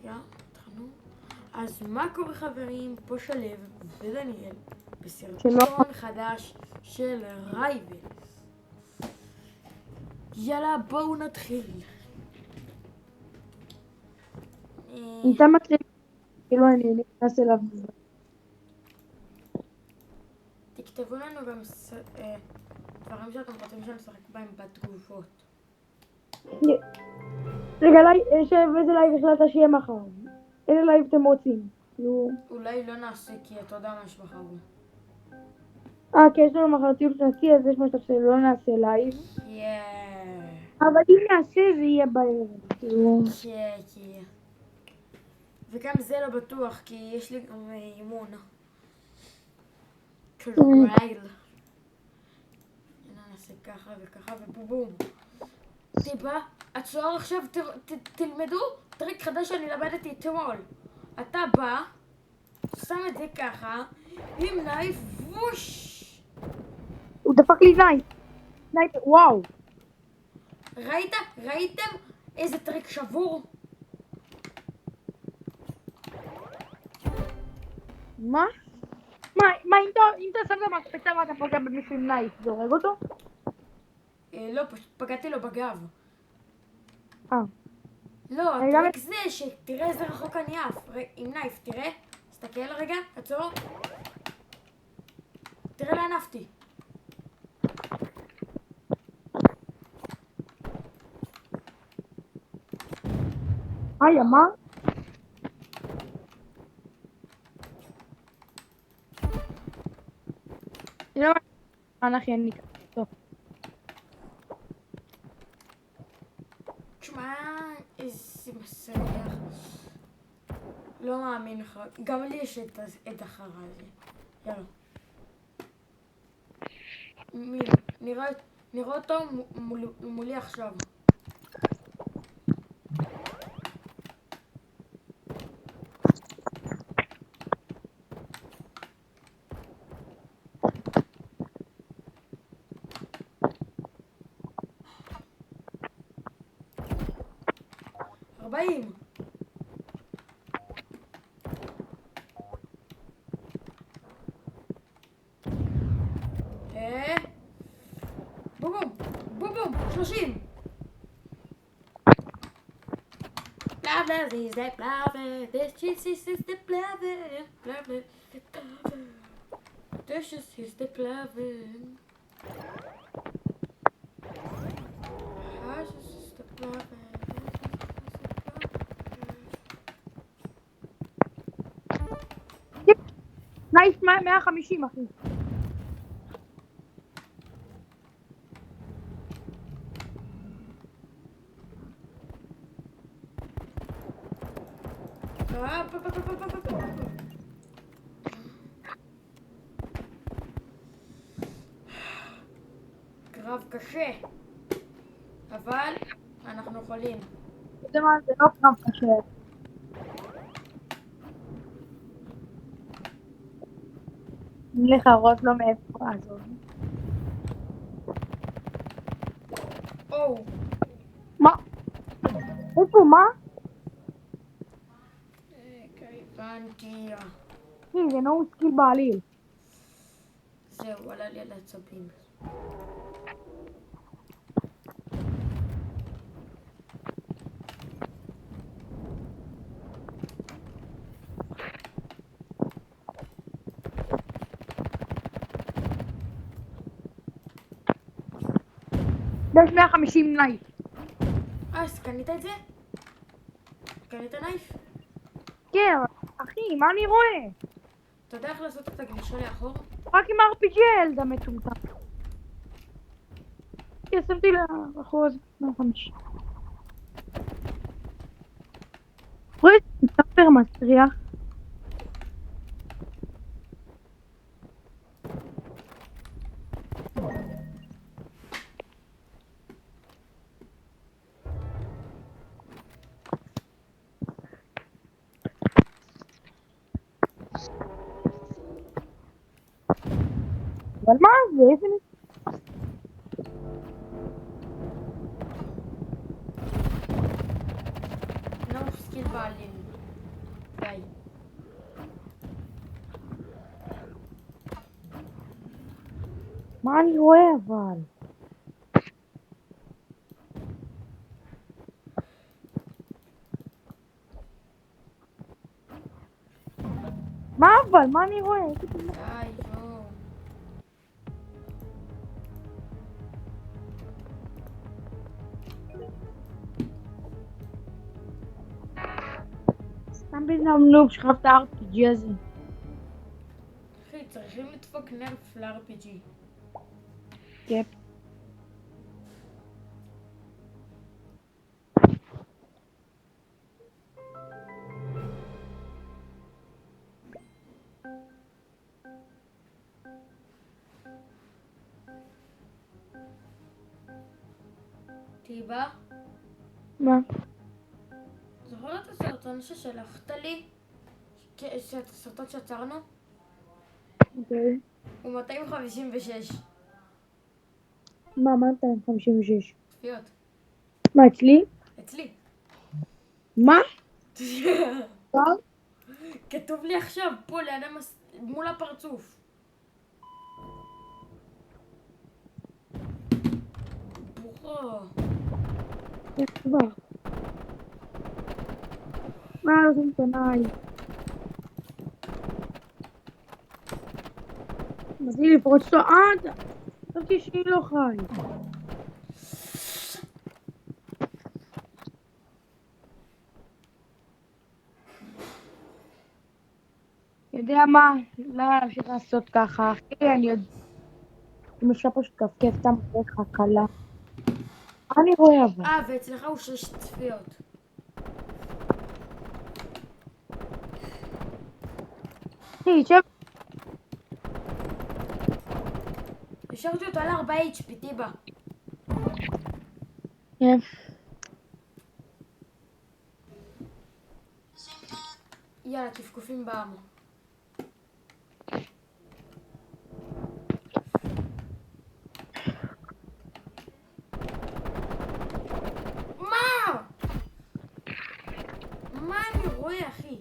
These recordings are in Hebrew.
רגע, התחלנו. אז מה קורה חברים? פה שלב ודניאל בסרטון חדש של רייבל. יאללה בואו נתחיל. אם אתה מתחיל, כאילו אני נכנס אליו. תכתבו לנו גם דברים שאתם רוצים שנשחק בהם בתגובות. רגע, איזה לייב החלטת שיהיה מחר? איזה לייב אתם רוצים? אולי לא נעשה כי אתה יודע מה יש מחר. כי יש לנו מחר טיול שנתי, אז יש מצב שלא נעשה לייב. אבל אם נעשה זה יהיה בערב. כן. וגם זה לא בטוח כי יש לי גם אימון. קרייל. נעשה ככה וככה ובובום. תיבא, הצוער עכשיו תלמדו טריק חדש שאני למדתי אתמול. אתה בא, שם את זה ככה, עם נייף, ווש! הוא דפק לי נייף, וואו. ראיתם איזה טריק שבור? מה? אם אתה שם את המקפצה ואתה פוגע במישהו עם נייף, זה הורג אותו? לא, פשוט פגעתי לו בגב. לא, הטריק זה שתראה איזה רחוק אני עף. עם נייף, תראה. תסתכל רגע, עצור. תראה לאן עפתי. מה? לא, אחי, אני טוב. תשמע, איזה מסריח. לא מאמין לך. גם לי יש את החרא הזה. יאללה. נראה אותו מולי עכשיו. באים. בום, 30. Blah, is that blah, this cheese is the blah, this is the blah. נייף 150 אחי. קרב קשה, אבל אנחנו יכולים. זה לא קרב קשה. לחרות לו מאיפה הזאת. מה? איפה מה? הבנתי. זה לא סקיל בעליל. זהו, עלה לי על העצבים. יש 150 נייף. אז קנית את זה? קנית נייף? כן, אחי, מה אני רואה? אתה יודע איך לעשות את הגלישה לאחור? רק עם RPG ילדה מטומטם. שמתי לאחור הזה 150. רואה, ספר מסריח. אבל מה זה? איזה לא סקיל בעלים. די. מה אני רואה אבל? מה אבל? מה אני רואה? די, ג'ו. סתם בן נוב שכב את ה-RPG הזה. אחי, צריכים לדפוק נרף ל-RPG. יפ. טיבה? מה? זוכר את הסרטון ששלחת לי? את הסרטון שעצרנו? אוקיי. הוא 256 מה 256? צפיות. מה, אצלי? אצלי. מה? טוב? כתוב לי עכשיו פה ליד מול הפרצוף. בוכה. איך כבר? מה, זה מפניי? מזיל לפרוץ לו עד! חשבתי שהיא לא חי. יודע מה? לא להמשיך לעשות ככה, אחי, אני יודע. אם אפשר פשוט כפכף את המדרך הקלה. מה אני רואה אבל? ואצלך הוא 6 צפיות. אחי, שב... השארתי אותו על 4 HP, טיבה. כן. יאללה, כפכופים בעם. מה? מה אני רואה, אחי?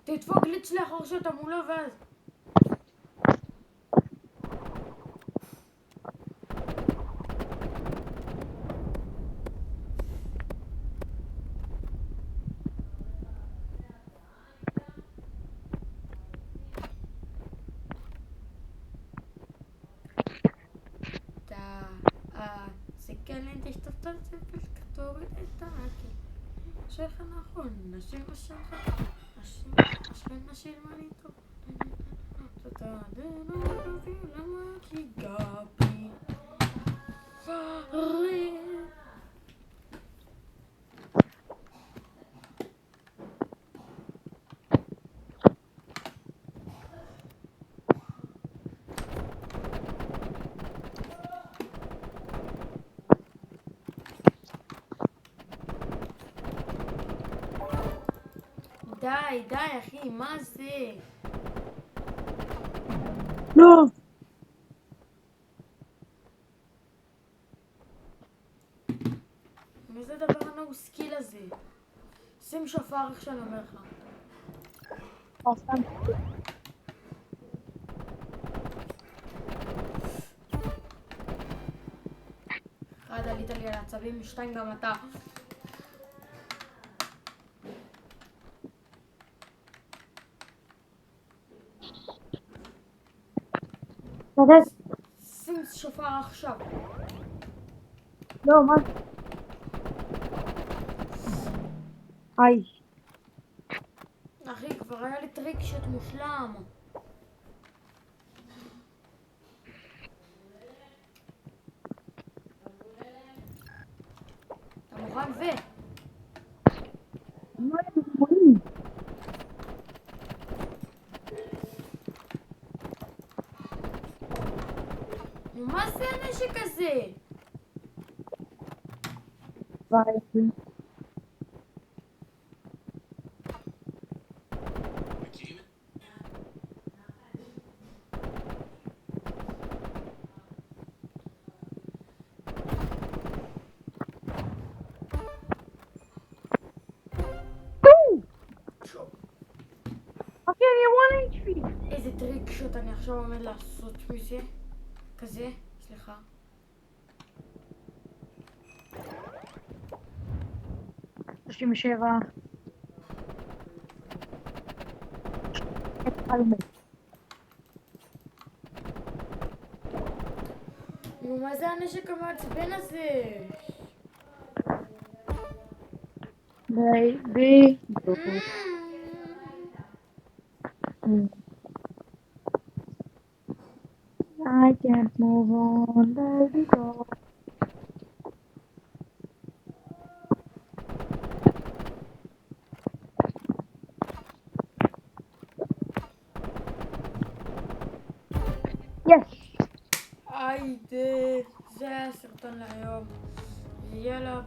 תדפוק גליץ' לאחור שאתה מולו ואז... זה קלנט, השתפת על זה ולכתוב את העקל שלך נכון, נשים שלך נשים מניתו תודה דנו רבי למה כי גבי פרי די, אחי, מה זה? לא! מה זה הדבר הנו סקיל הזה? שים שופר איך שאני אומר לך. אחד, עלית לי על העצבים, 2 גם אתה. שים שופר עכשיו. לא, מה? היי. אחי, כבר היה לי טריק שאת מושלם. שווה. מה הם רואים? נו, מה זה הנשק הזה? וייבי. אחי, אני 1 HP. איזה טריק שוט אני עכשיו עומד לעשות מזה? כזה? סליחה. שלושים ושבע. התחלנו. נו, מה זה הנשק המעצבן הזה? בייבי. I can't move on, baby, go. Yes. היידה, זה היה הסרטון להיום. יאללה.